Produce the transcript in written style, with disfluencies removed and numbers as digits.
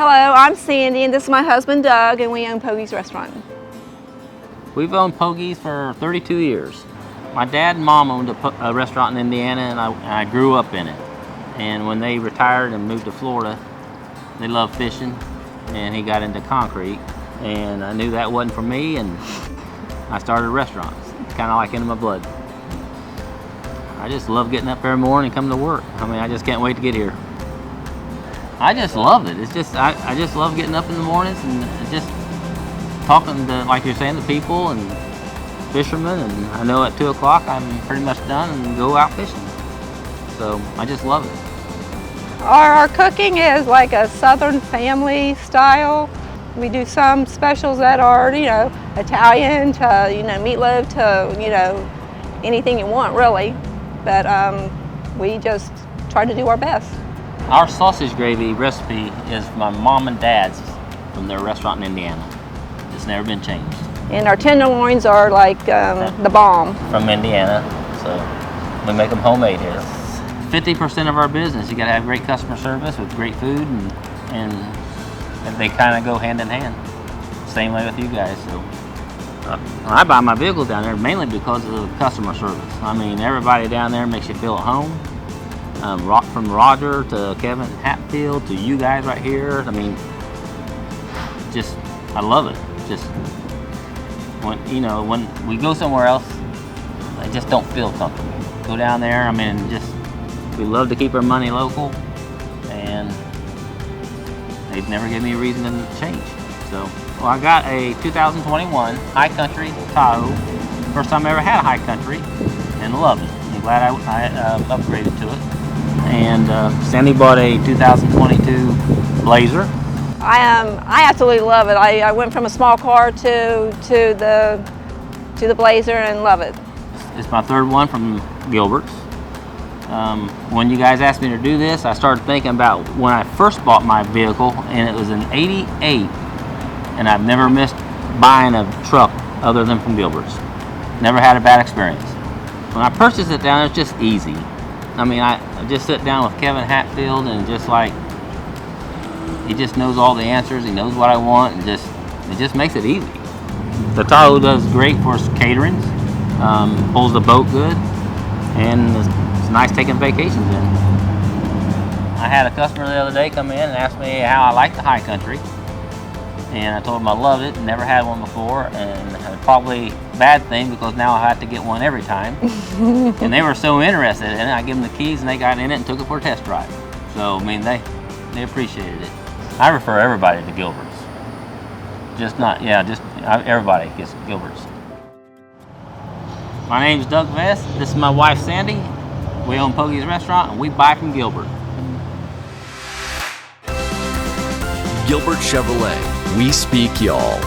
Hello, I'm Sandy, and this is my husband Doug, and we own Pogey's Restaurant. We've owned Pogey's for 32 years. My dad and mom owned a restaurant in Indiana, and I grew up in it. And when they retired and moved to Florida, they loved fishing, and he got into concrete. And I knew that wasn't for me, and I started restaurants. It's kind of like in my blood. I just love getting up every morning and coming to work. I mean, I just can't wait to get here. I just love it. It's just, I just love getting up in the mornings and just talking to, like you're saying, to people and fishermen. And I know at 2 o'clock I'm pretty much done and go out fishing. So I just love it. Our cooking is like a Southern family style. We do some specials that are, Italian to, meatloaf to, anything you want really. But we just try to do our best. Our sausage gravy recipe is my mom and dad's from their restaurant in Indiana. It's never been changed. And our tenderloins are like the bomb. From Indiana, so we make them homemade here. 50% of our business, you gotta have great customer service with great food, and they kind of go hand in hand. Same way with you guys. So I buy my vehicle down there mainly because of the customer service. I mean, everybody down there makes you feel at home. From Roger to Kevin Hatfield to you guys right here. I mean, just, I love it. Just, when we go somewhere else, I just don't feel comfortable. Go down there, I mean, we love to keep our money local, and they've never given me a reason to change. So, well, I got a 2021 High Country Tahoe. First time I ever had a High Country, and loved it. I'm glad I upgraded to it. And Sandy bought a 2022 Blazer. I absolutely love it. I went from a small car to the Blazer and love it. It's my third one from Gilbert's. When you guys asked me to do this, I started thinking about when I first bought my vehicle, and it was in '88, and I've never missed buying a truck other than from Gilbert's. Never had a bad experience. When I purchased it down, it's just easy. I mean, I just sit down with Kevin Hatfield, and just like, he just knows all the answers. He knows what I want, and it just makes it easy. The Tahoe does great for caterings, pulls the boat good, and it's nice taking vacations in. I had a customer the other day come in and ask me how I like the High Country, and I told him I loved it, never had one before, and probably a bad thing because now I have to get one every time. And they were so interested in it, I gave them the keys and they got in it and took it for a test drive. So, I mean, they appreciated it. I refer everybody to Gilbert's. Everybody gets Gilbert's. My name's Doug Vest. This is my wife, Sandy. We own Pogey's Restaurant, and we buy from Gilbert. Gilbert Chevrolet. We speak y'all.